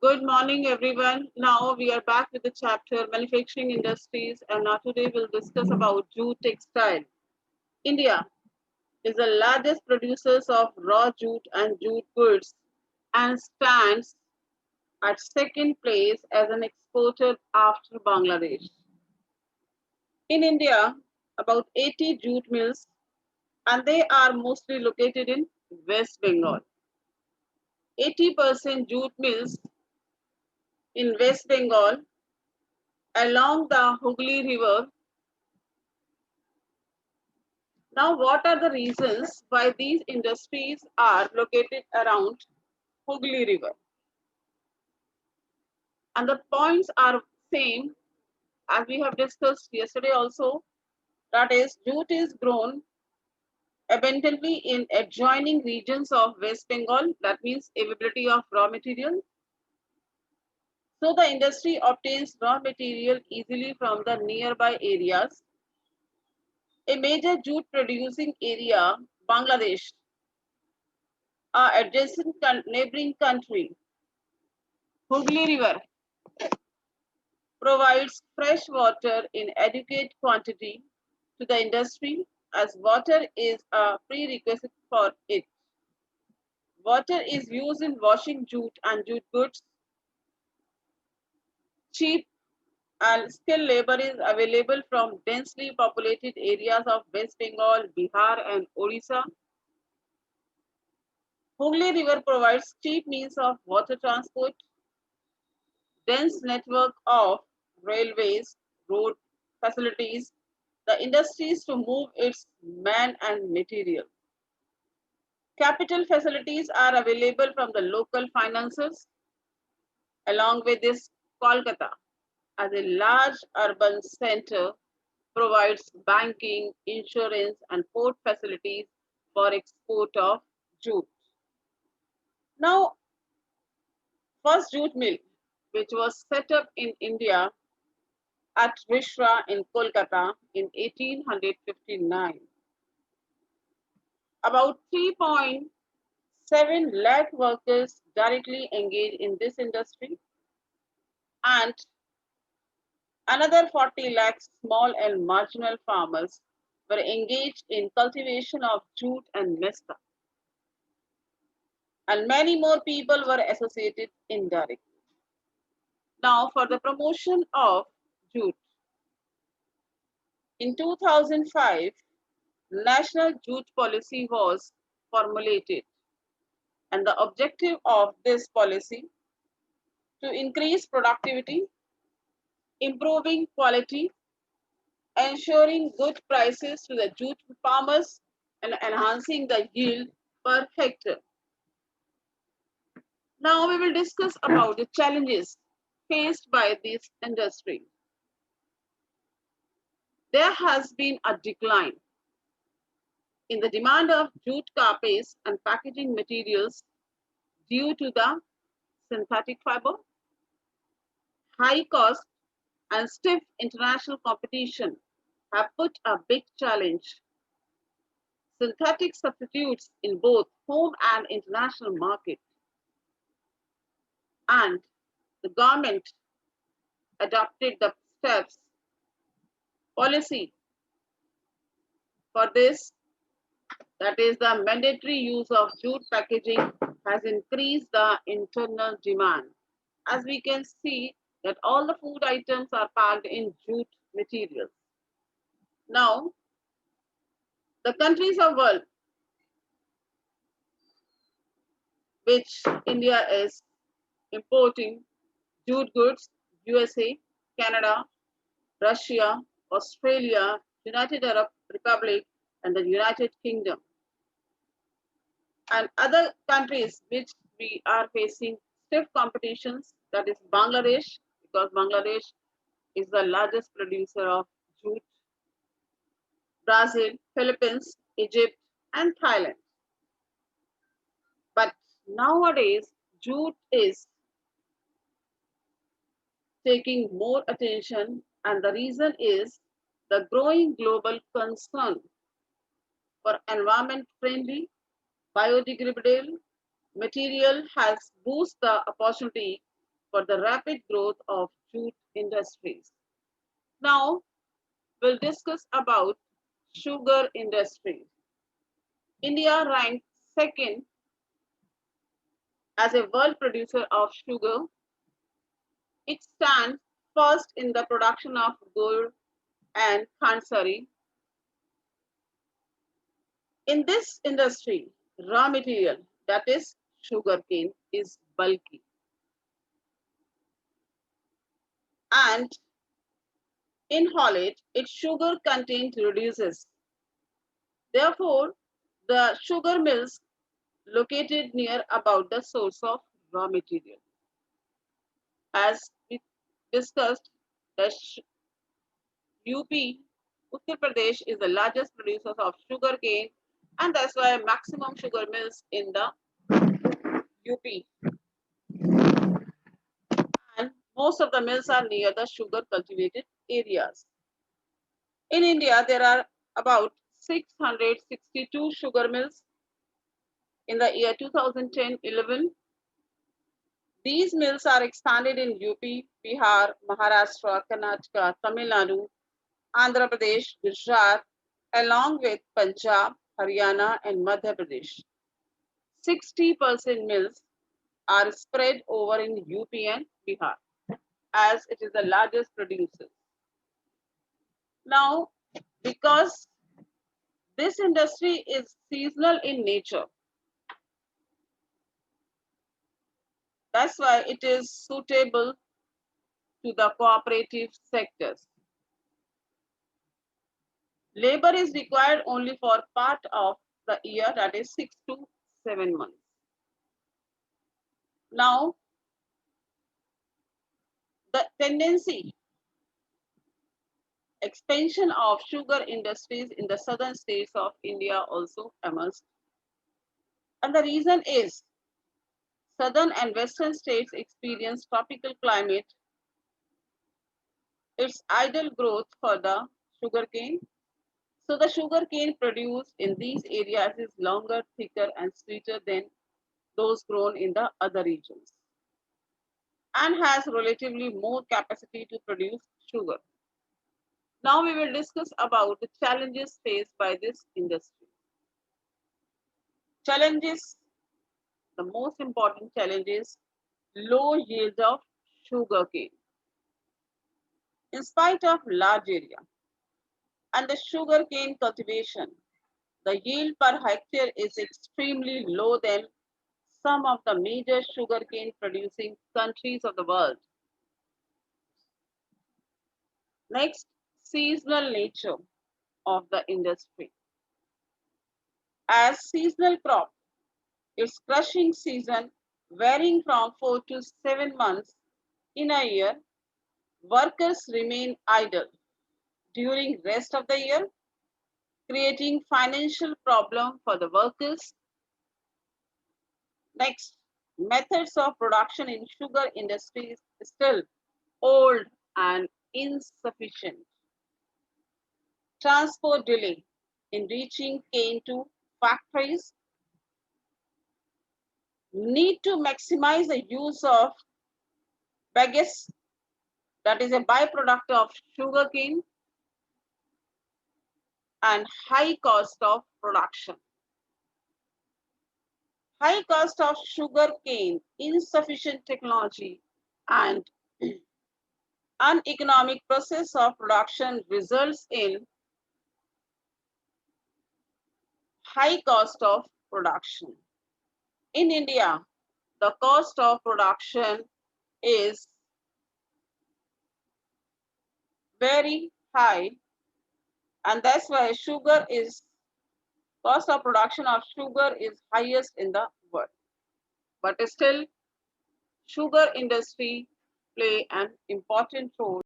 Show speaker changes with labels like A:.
A: Good morning, everyone. Now we are back with the chapter Manufacturing Industries, and now today we'll discuss about jute textile. India is the largest producers of raw jute and jute goods and stands at second place as an exporter after Bangladesh. In India, about 80 jute mills, and they are mostly located in West Bengal. 80% jute mills in West Bengal along the Hooghly River. Now, what are the reasons why these industries are located around Hooghly River? And the points are same as we have discussed yesterday also. That is, jute is grown abundantly in adjoining regions of West Bengal. That means availability of raw material. So the industry obtains raw material easily from the nearby areas. A major jute producing area, Bangladesh, adjacent neighboring country, Hooghly River, provides fresh water in adequate quantity to the industry as water is a prerequisite for it. Water is used in washing jute and jute goods. Cheap and skilled labor is available from densely populated areas of West Bengal, Bihar, and Odisha. Hooghly River provides cheap means of water transport, dense network of railways, road facilities, the industries to move its man and material. Capital facilities are available from the local finances. Along with this, Kolkata, as a large urban center, provides banking, insurance, and port facilities for export of jute. Now, first jute mill, which was set up in India at Rishra in Kolkata in 1859. About 3.7 lakh workers directly engaged in this industry, and another 40 lakh small and marginal farmers were engaged in cultivation of jute and mesta, and many more people were associated indirectly. Now, for the promotion of jute, in 2005, National Jute Policy was formulated, and the objective of this policy to increase productivity, improving quality, ensuring good prices to the jute farmers, and enhancing the yield per hectare. Now we will discuss about the challenges faced by this industry. There has been a decline in the demand of jute carpets and packaging materials due to the synthetic fiber, high cost, and stiff international competition have put a big challenge. Synthetic substitutes in both home and international market, and the government adopted the steps policy for this, that is the mandatory use of jute packaging has increased the internal demand. As we can see that all the food items are packed in jute materials. Now, the countries of world which India is importing jute goods, USA, Canada, Russia, Australia, United Arab Republic, and the United Kingdom, and other countries which we are facing stiff competitions, that is Bangladesh, because Bangladesh is the largest producer of jute, Brazil, Philippines, Egypt, and Thailand. But nowadays, jute is taking more attention, and the reason is the growing global concern for environment friendly, biodegradable material has boosted the opportunity for the rapid growth of jute industries. Now, we'll discuss about sugar industry. India ranked second as a world producer of sugar. It stands first in the production of gur and khansari. In this industry, raw material, that is sugarcane, is bulky. And in haulage, its sugar content reduces. Therefore, the sugar mills located near about the source of raw material. As we discussed, the UP, Uttar Pradesh is the largest producer of sugar cane, and that's why maximum sugar mills in the UP. And most of the mills are near the sugar cultivated areas. In India, there are about 662 sugar mills in the year 2010-11. These mills are expanded in UP, Bihar, Maharashtra, Karnataka, Tamil Nadu, Andhra Pradesh, Gujarat, along with Punjab, Haryana, and Madhya Pradesh. 60% mills are spread over in UP and Bihar, as it is the largest producer. Now, because this industry is seasonal in nature, that's why it is suitable to the cooperative sectors. Labor is required only for part of the year, that is 6 to 7 months. Now, the tendency expansion of sugar industries in the southern states of India also emerged. And the reason is southern and western states experience tropical climate. It's ideal growth for the sugarcane. So the sugarcane produced in these areas is longer, thicker, and sweeter than those grown in the other regions, and has relatively more capacity to produce sugar. Now we will discuss about the challenges faced by this industry. Challenges, the most important challenge is low yield of sugarcane. In spite of large area and the sugarcane cultivation, the yield per hectare is extremely low than some of the major sugarcane producing countries of the world. Next, seasonal nature of the industry. As seasonal crop, its crushing season varying from 4 to 7 months in a year, workers remain idle during rest of the year, creating financial problem for the workers. Next, methods of production in sugar industry is still old and insufficient. Transport delay in reaching cane to factories. Need to maximize the use of bagasse, that is a byproduct of sugarcane, and high cost of production. High cost of sugarcane, insufficient technology, and uneconomic process of production results in high cost of production. In India, the cost of production is very high, and that's why sugar is cost of production of sugar is highest in the world. But still, sugar industry play an important role